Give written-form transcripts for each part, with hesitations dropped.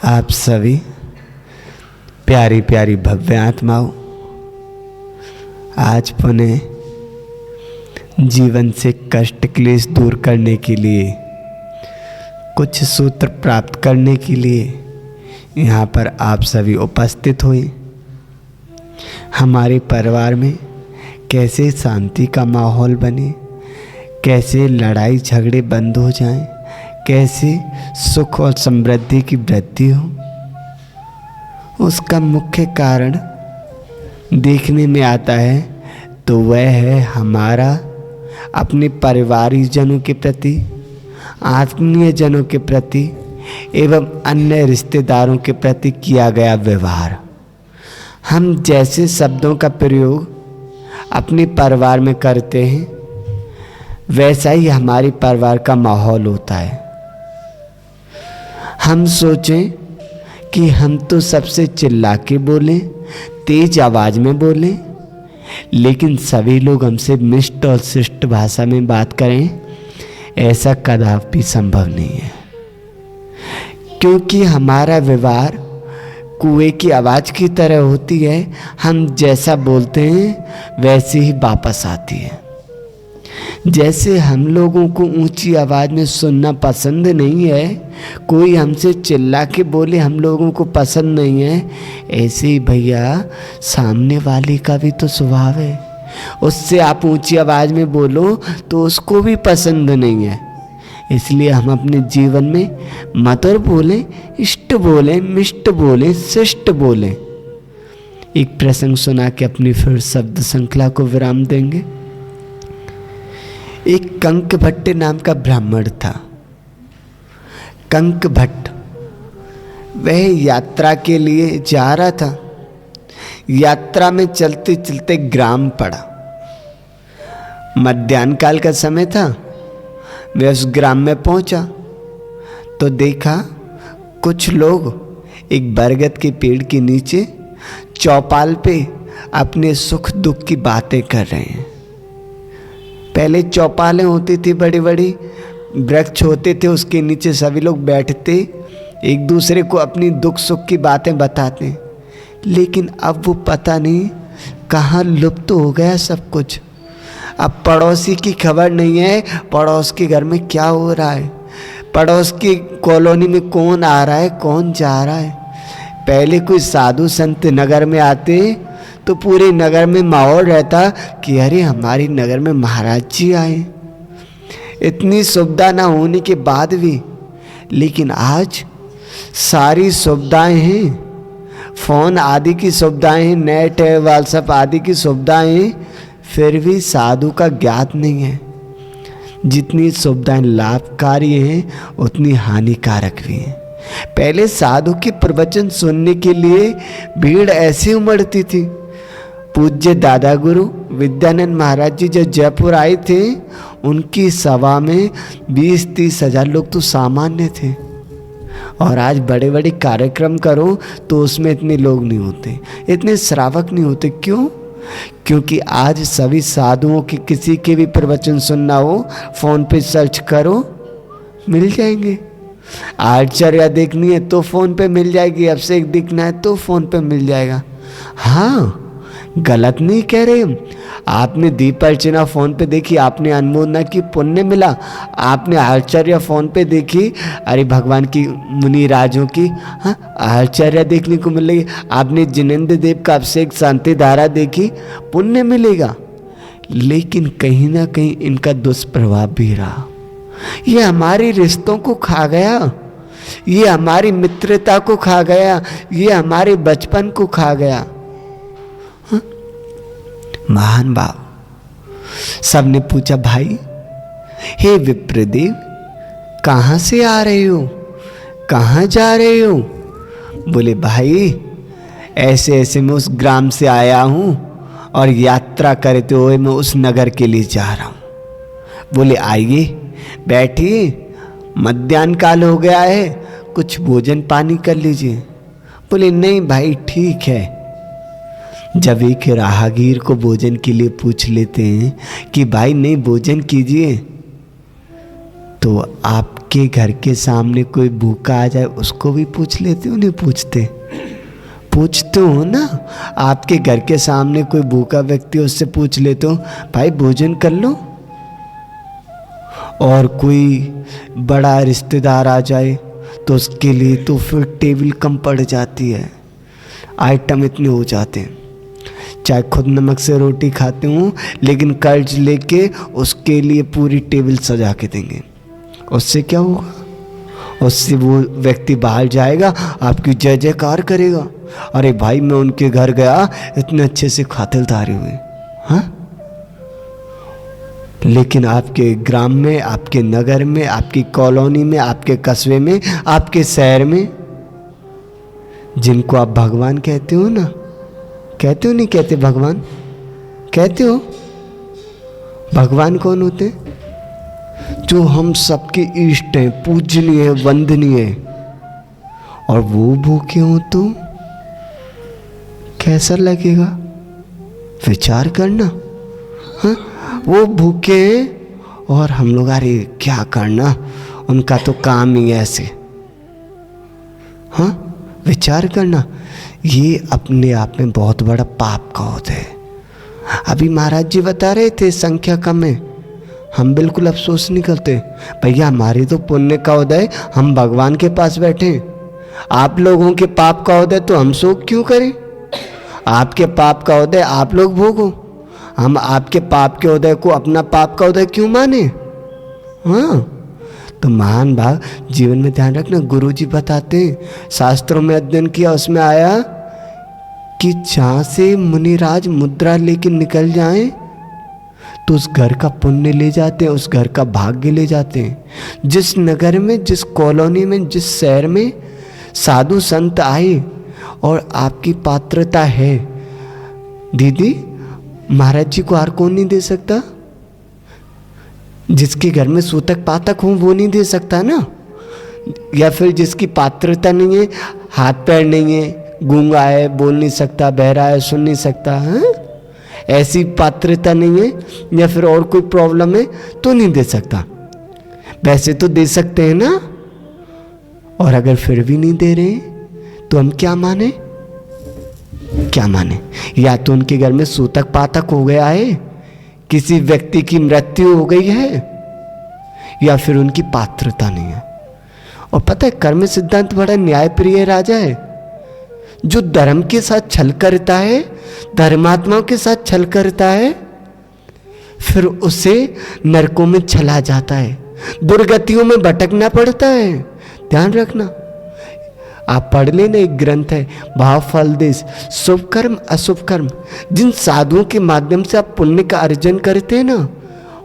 आप सभी प्यारी प्यारी भव्य आत्माओं, आज पुनः जीवन से कष्ट क्लेश दूर करने के लिए, कुछ सूत्र प्राप्त करने के लिए यहाँ पर आप सभी उपस्थित हुए। हमारे परिवार में कैसे शांति का माहौल बने, कैसे लड़ाई झगड़े बंद हो जाएं, कैसे सुख और समृद्धि की वृद्धि हो, उसका मुख्य कारण देखने में आता है तो वह है हमारा अपने परिवारजनों के प्रति, आत्मीय जनों के प्रति एवं अन्य रिश्तेदारों के प्रति किया गया व्यवहार। हम जैसे शब्दों का प्रयोग अपने परिवार में करते हैं, वैसा ही हमारे परिवार का माहौल होता है। हम सोचें कि हम तो सबसे चिल्ला के बोलें, तेज आवाज में बोलें, लेकिन सभी लोग हमसे मिष्ट और शिष्ट भाषा में बात करें, ऐसा कदापि संभव नहीं है। क्योंकि हमारा व्यवहार कुएं की आवाज की तरह होती है। हम जैसा बोलते हैं वैसे ही वापस आती है। जैसे हम लोगों को ऊंची आवाज में सुनना पसंद नहीं है, कोई हमसे चिल्ला के बोले हम लोगों को पसंद नहीं है, ऐसे ही भैया सामने वाले का भी तो स्वभाव है। उससे आप ऊंची आवाज में बोलो तो उसको भी पसंद नहीं है। इसलिए हम अपने जीवन में मधुर बोलें, इष्ट बोलें, मिष्ट बोलें, शिष्ट बोलें। एक प्रसंग सुना के अपनी फिर शब्द श्रृंखला को विराम देंगे। एक कंक भट्ट नाम का ब्राह्मण था। कंक भट्ट वह यात्रा के लिए जा रहा था। यात्रा में चलते चलते ग्राम पड़ा। मध्याह्न काल का समय था। वह उस ग्राम में पहुंचा तो देखा कुछ लोग एक बरगद के पेड़ के नीचे चौपाल पे अपने सुख दुख की बातें कर रहे हैं। पहले चौपालें होती थी, बड़ी बड़ी वृक्ष होते थे, उसके नीचे सभी लोग बैठते, एक दूसरे को अपनी दुख सुख की बातें बताते। लेकिन अब वो पता नहीं कहाँ लुप्त हो गया सब कुछ। अब पड़ोसी की खबर नहीं है, पड़ोस के घर में क्या हो रहा है, पड़ोस की कॉलोनी में कौन आ रहा है, कौन जा रहा है। पहले कोई साधु संत नगर में आते तो पूरे नगर में माहौल रहता कि अरे हमारी नगर में महाराज जी आए। इतनी सुविधा ना होने के बाद भी, लेकिन आज सारी सुविधाएं हैं, फोन आदि की सुविधाएं हैं, नेट है, व्हाट्सएप आदि की सुविधाएं हैं, फिर भी साधु का ज्ञात नहीं है। जितनी सुविधाएं लाभकारी हैं उतनी हानिकारक भी हैं। पहले साधु के प्रवचन सुनने के लिए भीड़ ऐसे उमड़ती थी। पूज्य दादा गुरु विद्यानंद महाराज जी जब जयपुर आए थे, उनकी सभा में 20-30 हजार लोग तो सामान्य थे। और आज बड़े बड़े कार्यक्रम करो तो उसमें इतने लोग नहीं होते, इतने श्रावक नहीं होते। क्यों? क्योंकि आज सभी साधुओं के किसी के भी प्रवचन सुनना हो, फोन पे सर्च करो, मिल जाएंगे। आचार्य देखनी है तो फोन पे मिल जाएगी, अभिषेक दिखना है तो फोन पे मिल जाएगा। हाँ, गलत नहीं कह रहे हम। आपने दीप अर्चना फोन पे देखी, आपने अनुमोदना की, पुण्य मिला। आपने आचार्य फोन पे देखी, अरे भगवान की मुनि राजों की, हाँ आचार्य देखने को मिलेगी। आपने जिनेंद्र देव का अभिषेक शांति धारा देखी, पुण्य मिलेगा। लेकिन कहीं ना कहीं इनका दुष्प्रभाव भी रहा। ये हमारे रिश्तों को खा गया, ये हमारी मित्रता को खा गया, ये हमारे बचपन को खा गया। महान भाव सबने पूछा, भाई हे विप्रदेव कहाँ से आ रहे हो, कहाँ जा रहे हो? बोले भाई ऐसे ऐसे मैं उस ग्राम से आया हूँ और यात्रा करते हुए मैं उस नगर के लिए जा रहा हूँ। बोले आइए बैठिए, मध्याह्न काल हो गया है, कुछ भोजन पानी कर लीजिए। बोले नहीं भाई ठीक है। जब एक राहगीर को भोजन के लिए पूछ लेते हैं कि भाई नहीं भोजन कीजिए, तो आप आपके घर के सामने कोई भूखा आ जाए उसको भी पूछ लेते हो? नहीं पूछते? पूछते हो ना। आपके घर के सामने कोई भूखा व्यक्ति उससे पूछ लेते हो भाई भोजन कर लो। और कोई बड़ा रिश्तेदार आ जाए तो उसके लिए तो फिर टेबल कम पड़ जाती है, आइटम इतने हो जाते हैं। चाहे खुद नमक से रोटी खाते हूँ लेकिन कर्ज लेके उसके लिए पूरी टेबल सजा के देंगे। उससे क्या होगा? उससे वो व्यक्ति बाहर जाएगा, आपकी जय जयकार करेगा, अरे भाई मैं उनके घर गया इतने अच्छे से खातिरदारी हुई। हाँ, लेकिन आपके ग्राम में, आपके नगर में, आपकी कॉलोनी में, आपके कस्बे में, आपके शहर में, जिनको आप भगवान कहते हो ना, कहते हो नहीं कहते? भगवान कहते हो? भगवान कौन होते हैं? जो हम सबके इष्ट हैं, पूजनीय, वंदनीय, और वो भूखे हो तो कैसा लगेगा? विचार करना। हाँ, वो भूखे और हम लोग अरे क्या करना, उनका तो काम ही ऐसे। हाँ, विचार करना। ये अपने आप में बहुत बड़ा पाप का होता है। अभी महाराज जी बता रहे थे संख्या कम है, हम बिल्कुल अफसोस नहीं करते। भैया हमारी तो पुण्य का उदय, हम भगवान के पास बैठे। आप लोगों के पाप का उदय तो हम शोक क्यों करें? आपके पाप का उदय आप लोग भोगो, हम आपके पाप के उदय को अपना पाप का उदय क्यों माने? हाँ, तो महान भाग जीवन में ध्यान रखना। गुरु जी बताते हैं, शास्त्रों में अध्ययन किया, उसमें आया कि जहाँ से मुनिराज मुद्रा लेके निकल जाएं तो उस घर का पुण्य ले जाते हैं, उस घर का भाग्य ले जाते हैं। जिस नगर में, जिस कॉलोनी में, जिस शहर में साधु संत आए और आपकी पात्रता है, दीदी महाराज जी को और कौन नहीं दे सकता? जिसके घर में सूतक पातक हो वो नहीं दे सकता ना? या फिर जिसकी पात्रता नहीं है, हाथ पैर नहीं है, गूंगा है, बोल नहीं सकता, बहरा है, सुन नहीं सकता, हाँ? ऐसी पात्रता नहीं है, या फिर और कोई प्रॉब्लम है तो नहीं दे सकता। वैसे तो दे सकते हैं ना। और अगर फिर भी नहीं दे रहे तो हम क्या माने? क्या माने? या तो उनके घर में सूतक पातक हो गया है, किसी व्यक्ति की मृत्यु हो गई है, या फिर उनकी पात्रता नहीं है। और पता है कर्म सिद्धांत बड़ा न्यायप्रिय राजा है। जो धर्म के साथ छल करता है, धर्मात्माओं के साथ छल करता है, फिर उसे नरकों में चला जाता है, दुर्गतियों में भटकना पड़ता है। ध्यान रखना। आप पढ़ लेना, एक ग्रंथ है भाव फल देश, शुभ कर्म अशुभ कर्म। जिन साधुओं के माध्यम से आप पुण्य का अर्जन करते हैं ना,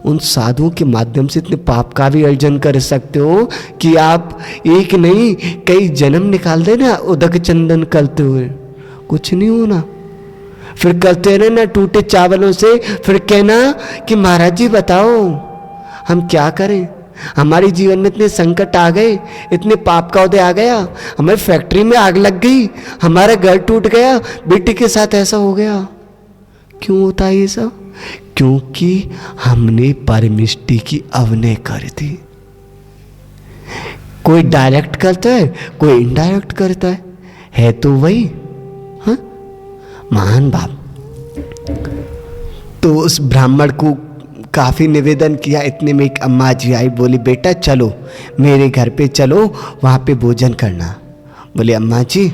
उन साधुओं के माध्यम से इतने पाप का भी अर्जन कर सकते हो कि आप एक नहीं कई जन्म निकाल देना उदक चंदन करते हुए। कुछ नहीं होना। फिर करते रहना टूटे चावलों से, फिर कहना कि महाराज जी बताओ हम क्या करें, हमारे जीवन में इतने संकट आ गए, इतने पाप का उदय आ गया, हमारी फैक्ट्री में आग लग गई, हमारा घर टूट गया, बेटे के साथ ऐसा हो गया। क्यों होता है ये सब? क्योंकि हमने परमिष्टि की अवनय कर दी। कोई डायरेक्ट करता है, कोई इनडायरेक्ट करता है तो वही। हाँ, महान बाप। तो उस ब्राह्मण को काफ़ी निवेदन किया। इतने में एक अम्मा जी आई, बोली बेटा चलो मेरे घर पे चलो, वहाँ पे भोजन करना। बोले अम्मा जी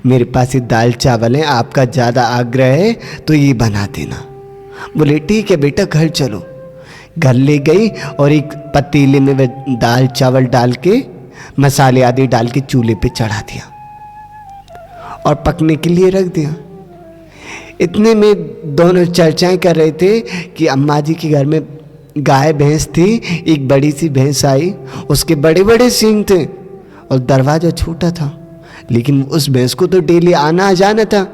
मेरे पास ये दाल चावल है, आपका ज़्यादा आग्रह है तो ये बना देना। बोले ठीक है बेटा घर चलो। घर ले गई और एक पतीले में वह दाल चावल डाल के मसाले आदि डाल के चूल्हे पे चढ़ा दिया और पकने के लिए रख दिया। इतने में दोनों चर्चाएं कर रहे थे कि अम्मा जी के घर में गाय भैंस थी। एक बड़ी सी भैंस आई, उसके बड़े बड़े सींग थे और दरवाज़ा छोटा था, लेकिन उस भैंस को तो डेली आना जाना था,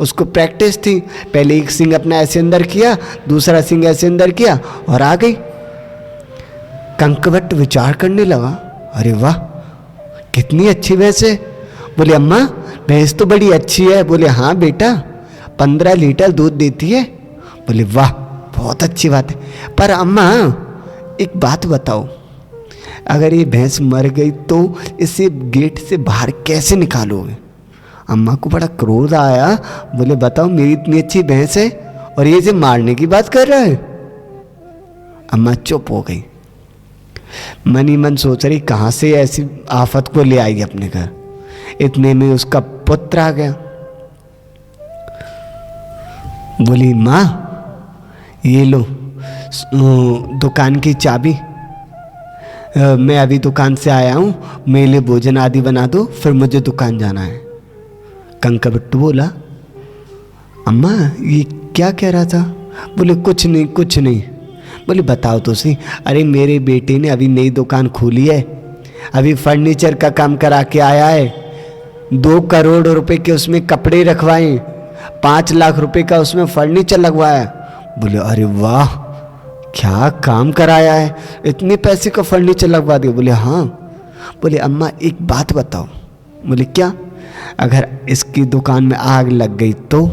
उसको प्रैक्टिस थी। पहले एक सींग अपना ऐसे अंदर किया, दूसरा सींग ऐसे अंदर किया और आ गई। कंकवट विचार करने लगा, अरे वाह कितनी अच्छी भैंस है। बोले अम्मा भैंस तो बड़ी अच्छी है। बोले हाँ बेटा 15 लीटर दूध देती है। बोले वाह बहुत अच्छी बात है, पर अम्मा एक बात बताओ, अगर ये भैंस मर गई तो इसे गेट से बाहर कैसे निकालोगे? अम्मा को बड़ा क्रोध आया। बोले बताओ, मेरी इतनी अच्छी भैंस है और ये इसे मारने की बात कर रहा है। अम्मा चुप हो गई, मन ही मन सोच रही कहाँ से ऐसी आफत को ले आई अपने घर। इतने में उसका पुत्र आ गया। बोली माँ ये लो दुकान की चाबी, मैं अभी दुकान से आया हूँ, मेरे लिए भोजन आदि बना दो, फिर मुझे दुकान जाना है। कंकाबिट्टू बोला अम्मा ये क्या कह रहा था? बोले कुछ नहीं कुछ नहीं। बोले बताओ तो सही। अरे मेरे बेटे ने अभी नई दुकान खोली है, अभी फर्नीचर का काम करा के आया है, 2 करोड़ रुपए के उसमें कपड़े रखवाए, 5 लाख रुपए का उसमें फर्नीचर लगवाया। बोले अरे वाह क्या काम कराया है, इतने पैसे का फर्नीचर लगवा दिया? बोले हाँ। बोले अम्मा एक बात बताओ। बोले क्या? अगर इसकी दुकान में आग लग गई तो?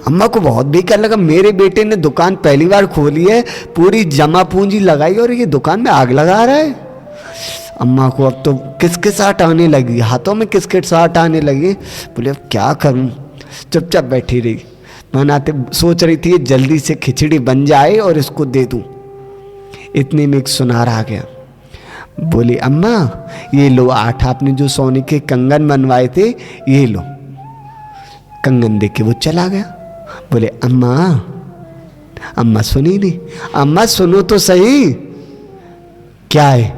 अम्मा को बहुत बेकार लगा, मेरे बेटे ने दुकान पहली बार खोली है, पूरी जमा पूंजी लगाई और ये दुकान में आग लगा रहा है। अम्मा को अब तो किसकिसाहट आने लगी, हाथों में किसकिसाहट आने लगी। बोले अब क्या करूं? चुपचाप बैठी रही। बनाते सोच रही थी जल्दी से खिचड़ी बन जाए और इसको दे दूं। इतने में एक सुनार आ गया। बोली अम्मा ये लो 8 आपने जो सोने के कंगन बनवाए थे, ये लो। कंगन दे के वो चला गया। बोले अम्मा, अम्मा सुनी नहीं? अम्मा सुनो तो सही, क्या है?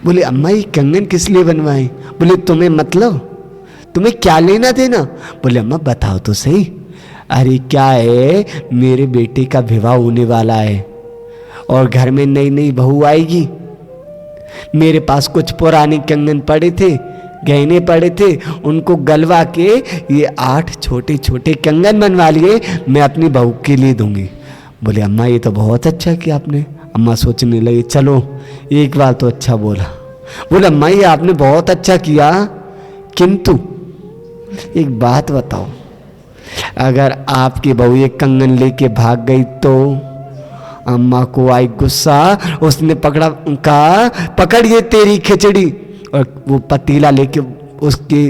बोले अम्मा ये कंगन किस लिए बनवाए? बोले तुम्हें मतलब, तुम्हें क्या लेना देना? बोले अम्मा बताओ तो सही। अरे क्या है, मेरे बेटे का विवाह होने वाला है और घर में नई नई बहू आएगी। मेरे पास कुछ पुराने कंगन पड़े थे, गहने पड़े थे, उनको गलवा के ये 8 छोटे छोटे कंगन बनवा लिए, मैं अपनी बहू के लिए दूंगी। बोले अम्मा ये तो बहुत अच्छा किया आपने। अम्मा सोचने लगी चलो एक बार तो अच्छा बोला। बोले अम्मा ये आपने बहुत अच्छा किया, किंतु एक बात बताओ, अगर आपकी बहू ये कंगन लेके भाग गई तो? अम्मा को आई गुस्सा, उसने पकड़ा, कहा पकड़ ये तेरी खिचड़ी, और वो पतीला लेके उसके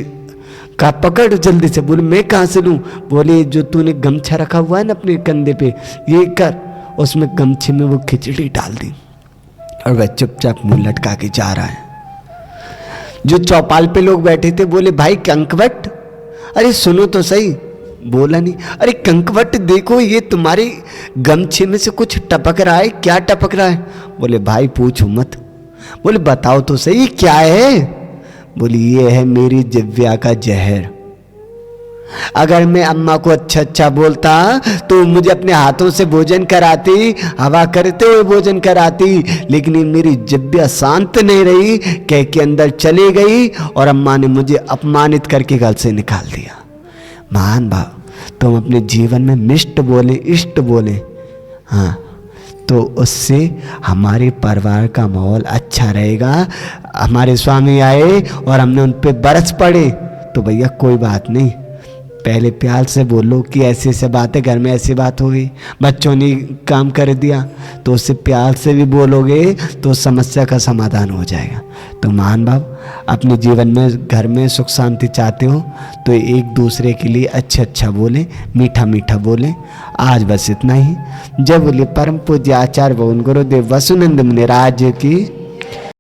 का पकड़ जल्दी से। बोले मैं कहाँ से लूँ? बोले जो तूने गमछा रखा हुआ है ना अपने कंधे पे, ये कर। उसमें गमछे में वो खिचड़ी डाल दी और वह चुपचाप मुंह लटका के जा रहा है। जो चौपाल पे लोग बैठे थे बोले भाई कंकवट, अरे सुनो तो सही। बोला नहीं। अरे कंकवट देखो ये तुम्हारे गमछे में से कुछ टपक रहा है, क्या टपक रहा है? बोले भाई पूछो मत। बोले बताओ तो सही क्या है? बोली ये है मेरी जिव्या का जहर। अगर मैं अम्मा को अच्छा अच्छा बोलता तो मुझे अपने हाथों से भोजन कराती, हवा करते हुए भोजन कराती, लेकिन ये मेरी जिव्या शांत नहीं रही, कह के अंदर चली गई और अम्मा ने मुझे अपमानित करके घर से निकाल दिया। महान भाव, तुम अपने जीवन में मिष्ट बोले, इष्ट बोले, हाँ, तो उससे हमारे परिवार का माहौल अच्छा रहेगा। हमारे स्वामी आए और हमने उन पे बरस पड़े तो भैया कोई बात नहीं, पहले प्यार से बोलो कि ऐसी ऐसी बात है, घर में ऐसी बात हो गई, बच्चों ने काम कर दिया, तो उससे प्यार से भी बोलोगे तो समस्या का समाधान हो जाएगा। तो महान भाव, अपने जीवन में घर में सुख शांति चाहते हो तो एक दूसरे के लिए अच्छा बोले, मीठा मीठा बोले। आज बस इतना ही। जय बोले परम पूज्य आचार्य भवन गुरुदेव वसुनंद मुनि राज की।